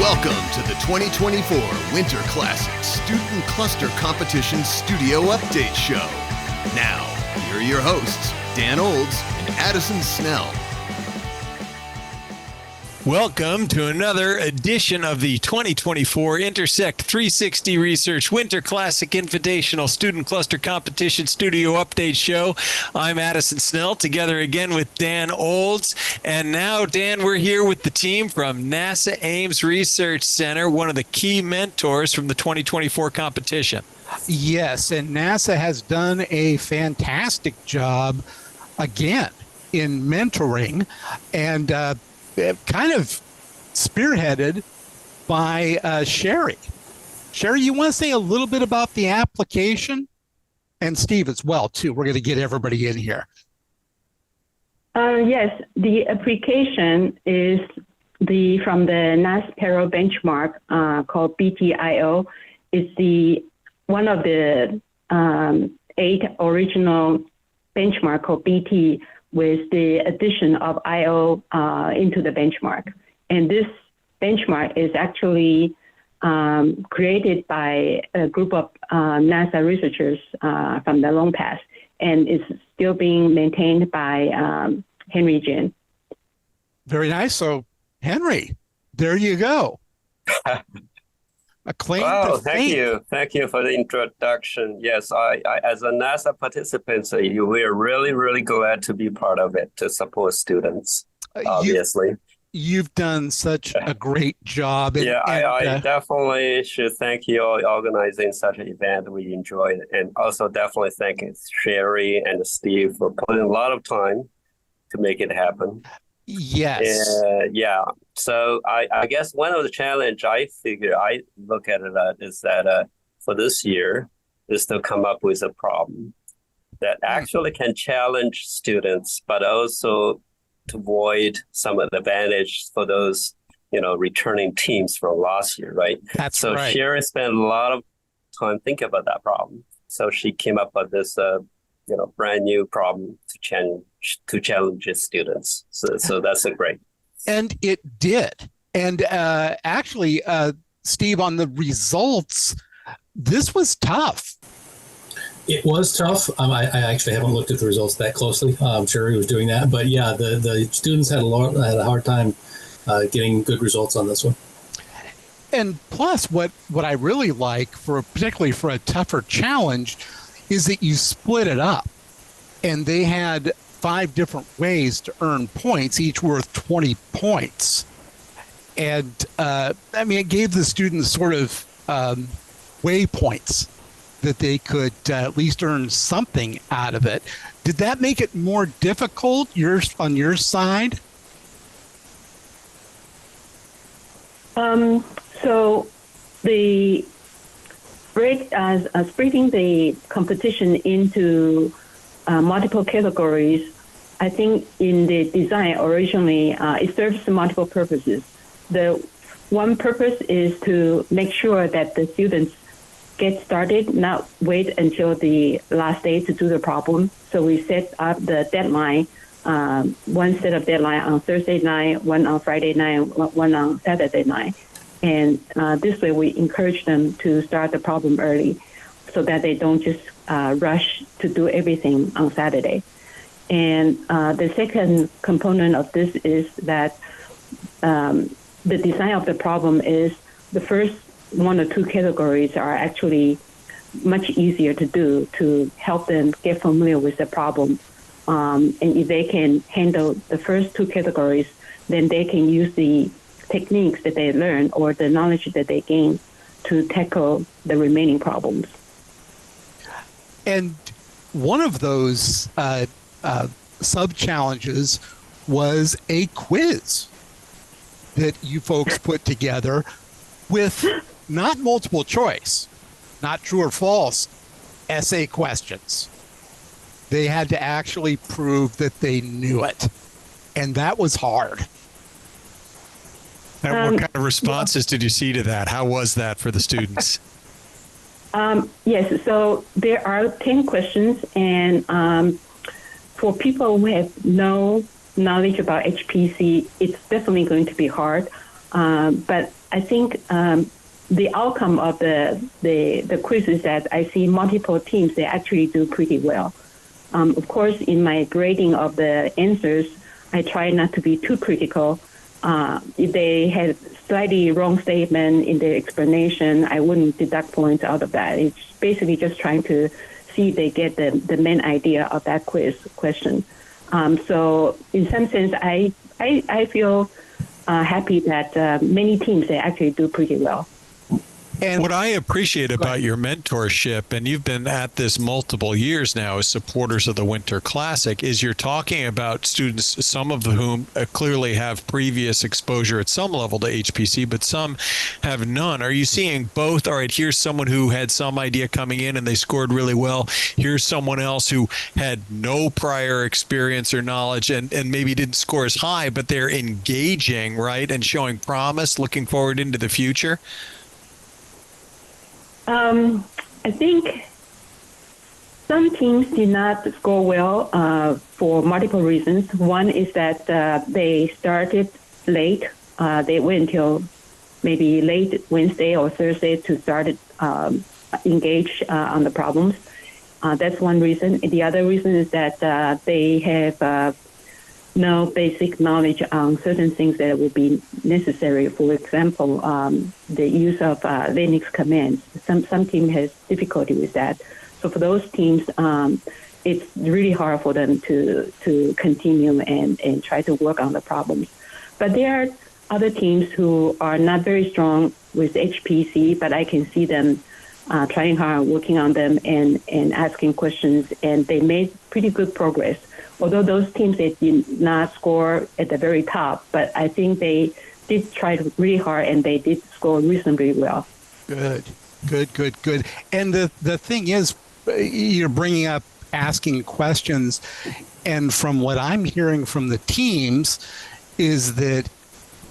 Welcome to the 2024 Winter Classic Student Cluster Competition Studio Update Show. Now, here are your hosts, Dan Olds and Addison Snell. Welcome to another edition of the 2024 Intersect 360 Research Winter Classic Invitational Student Cluster Competition Studio Update Show. I'm Addison Snell, together again with Dan Olds. And now, Dan, we're here with the team from NASA Ames Research Center, one of the key mentors from the 2024 competition. Yes, and NASA has done a fantastic job, again, in mentoring and kind of spearheaded by Sherry. Sherry, you want to say a little bit about the application? And Steve as well, too. We're going to get everybody in here. Yes, the application is from the NASPARO benchmark called BTIO. It's one of the 8 original benchmark called BT, with the addition of IO into the benchmark. And this benchmark is actually created by a group of NASA researchers from the long past, and is still being maintained by Henry Jin. Very nice. So, Henry, there you go. Wow, thank you. Thank you for the introduction. Yes, I as a NASA participant, we are really, really glad to be part of it to support students, obviously. You've done such a great job. I definitely should thank you all organizing such an event. We enjoyed it. And also definitely thank Sherry and Steve for putting a lot of time to make it happen. Yes. So I guess one of the challenge I look at it is that for this year is to come up with a problem that actually can challenge students, but also to avoid some of the advantage for those, returning teams from last year, right? That's so right. Sherry spent a lot of time thinking about that problem. So she came up with this brand new problem to challenge its students. So that's a great. And it did. And actually, Steve, on the results, this was tough. It was tough. I actually haven't looked at the results that closely. Sherry was doing that, but yeah, the students had a hard time getting good results on this one. And plus, what I really like, particularly for a tougher challenge, is that you split it up, and they had 5 different ways to earn points, each worth 20 points. And it gave the students sort of waypoints that they could at least earn something out of it. Did that make it more difficult on your side? So the splitting the competition into multiple categories, I think in the design originally, it serves multiple purposes. The one purpose is to make sure that the students get started, not wait until the last day to do the problem. So we set up the deadline, one set of deadline on Thursday night, one on Friday night, one on Saturday night. And this way we encourage them to start the problem early so that they don't just rush to do everything on Saturday. And the second component of this is that the design of the problem is the first 1 or 2 categories are actually much easier to do to help them get familiar with the problem. And if they can handle the first 2 categories, then they can use the techniques that they learn or the knowledge that they gain to tackle the remaining problems. And one of those sub-challenges was a quiz that you folks put together with not multiple choice, not true or false, essay questions. They had to actually prove that they knew it. And that was hard. And what kind of responses did you see to that? How was that for the students? Yes, so there are 10 questions, and for people who have no knowledge about HPC, it's definitely going to be hard. But I think the outcome of the quiz is that I see multiple teams, they actually do pretty well. Of course, in my grading of the answers, I try not to be too critical. If they had slightly wrong statement in their explanation, I wouldn't deduct points out of that. It's basically just trying to see if they get the main idea of that quiz question. So in some sense, I feel happy that many teams, they actually do pretty well. And what I appreciate about your mentorship, and you've been at this multiple years now as supporters of the Winter Classic, is you're talking about students, some of whom clearly have previous exposure at some level to HPC, but some have none. Are you seeing both? All right, here's someone who had some idea coming in and they scored really well. Here's someone else who had no prior experience or knowledge and maybe didn't score as high, but they're engaging, right, and showing promise, looking forward into the future? I think some teams did not score well for multiple reasons. One is that they started late. They wait until maybe late Wednesday or Thursday to start engage on the problems. That's one reason. The other reason is that they have no basic knowledge on certain things that would be necessary. For example, the use of Linux commands. Some team has difficulty with that. So for those teams, it's really hard for them to continue and try to work on the problems. But there are other teams who are not very strong with HPC, but I can see them trying hard, working on them and asking questions, and they made pretty good progress. Although those teams, they did not score at the very top, but I think they did try really hard and they did score reasonably well. Good. And the thing is, you're bringing up asking questions, and from what I'm hearing from the teams is that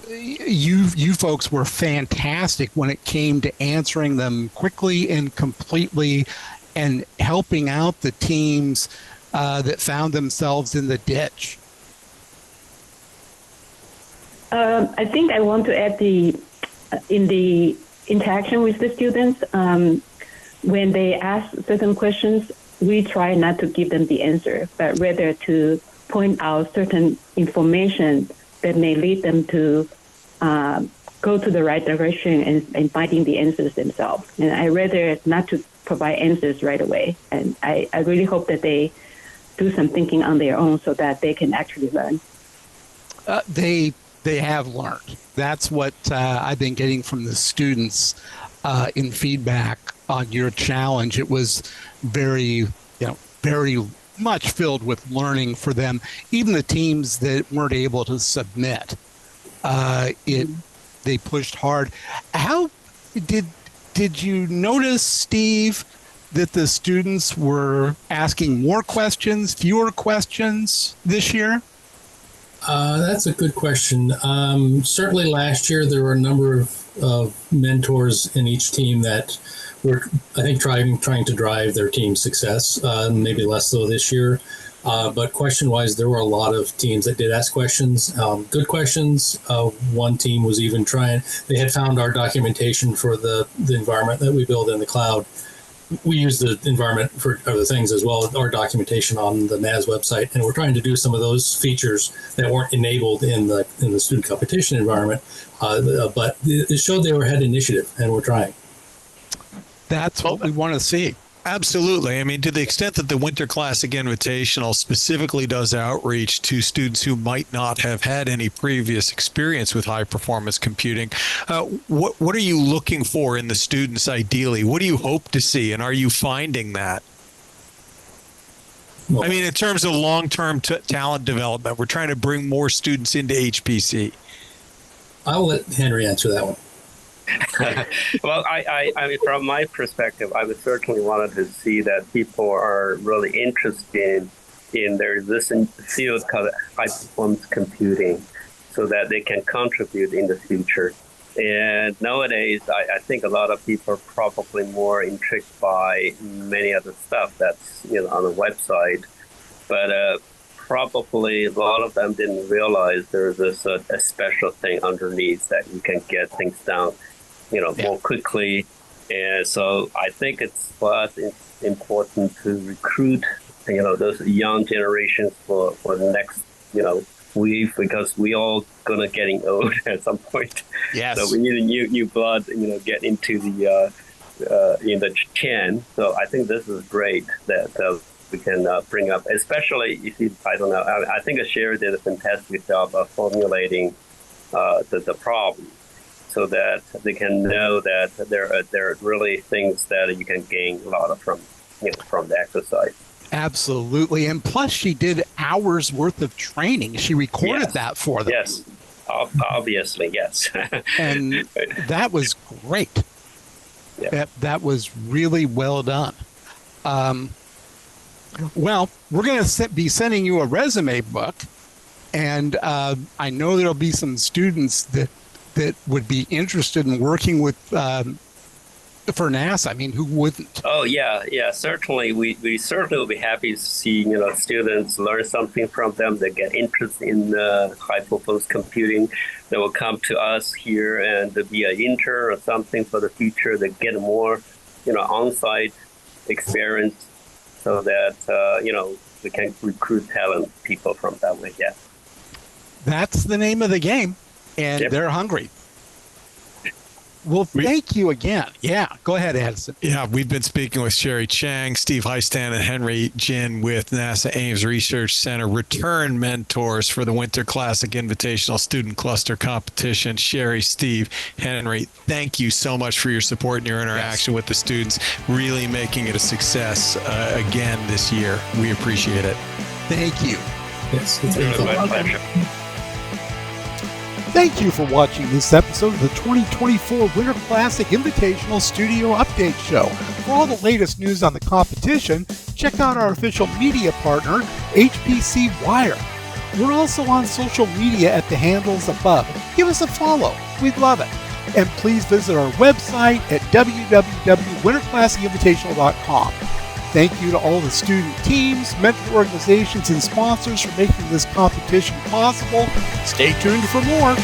you folks were fantastic when it came to answering them quickly and completely and helping out the teams that found themselves in the ditch. I think I want to add in the interaction with the students, when they ask certain questions, we try not to give them the answer, but rather to point out certain information that may lead them to go to the right direction and finding the answers themselves. And I rather not to provide answers right away. And I really hope that they do some thinking on their own so that they can actually learn. They have learned. That's what I've been getting from the students in feedback on your challenge. It was very much filled with learning for them. Even the teams that weren't able to submit, they pushed hard. How did you notice, Steve, that the students were asking more questions, fewer questions this year? That's a good question. Certainly last year, there were a number of mentors in each team that were, I think, trying to drive their team's success, maybe less so this year. But question-wise, there were a lot of teams that did ask questions, good questions. One team was even they had found our documentation for the environment that we build in the cloud. We use the environment for other things as well as our documentation on the NAS website, and we're trying to do some of those features that weren't enabled in the student competition environment. But it showed they had initiative, and we're trying. That's what we want to see. Absolutely. I mean, to the extent that the Winter Classic Invitational specifically does outreach to students who might not have had any previous experience with high-performance computing, what are you looking for in the students ideally? What do you hope to see, and are you finding that? Well, I mean, in terms of long-term talent development, we're trying to bring more students into HPC. I'll let Henry answer that one. Well, I mean, from my perspective, I would certainly wanted to see that people are really interested in their existing field called high-performance computing so that they can contribute in the future. And nowadays, I think a lot of people are probably more intrigued by many other stuff that's on the website. But probably a lot of them didn't realize there's this a special thing underneath that you can get things down, more quickly. And so I think it's important to recruit, those young generations for the next, wave, because we all gonna getting old at some point. Yes. So we need a new blood, get into the in the chain. So I think this is great that we can bring up, especially if you, I don't know, I think Sherry did a fantastic job of formulating the problem, so that they can know that there are really things that you can gain a lot of from the exercise. Absolutely. And plus, she did hours worth of training. She recorded that for them. Yes, obviously, yes. And that was great. Yeah. That was really well done. Well, we're going to be sending you a resume book. And I know there'll be some students that would be interested in working with for NASA. I mean, who wouldn't? Oh yeah, certainly. We certainly will be happy to see students learn something from them. They get interest in high performance computing. They will come to us here and be an intern or something for the future. They get more on-site experience, so that we can recruit talent people from that way. Yeah, that's the name of the game, and they're hungry. Well, thank you again. Yeah, go ahead, Addison. Yeah, we've been speaking with Sherry Chang, Steve Heistan, and Henry Jin with NASA Ames Research Center, return mentors for the Winter Classic Invitational Student Cluster Competition. Sherry, Steve, Henry, thank you so much for your support and your interaction with the students, really making it a success again this year. We appreciate it. Thank you. Yes, it's been my pleasure. Thank you for watching this episode of the 2024 Winter Classic Invitational Studio Update Show. For all the latest news on the competition, check out our official media partner, HPC Wire. We're also on social media at the handles above. Give us a follow. We'd love it. And please visit our website at www.winterclassicinvitational.com. Thank you to all the student teams, mentor organizations, and sponsors for making this competition possible. Stay tuned for more.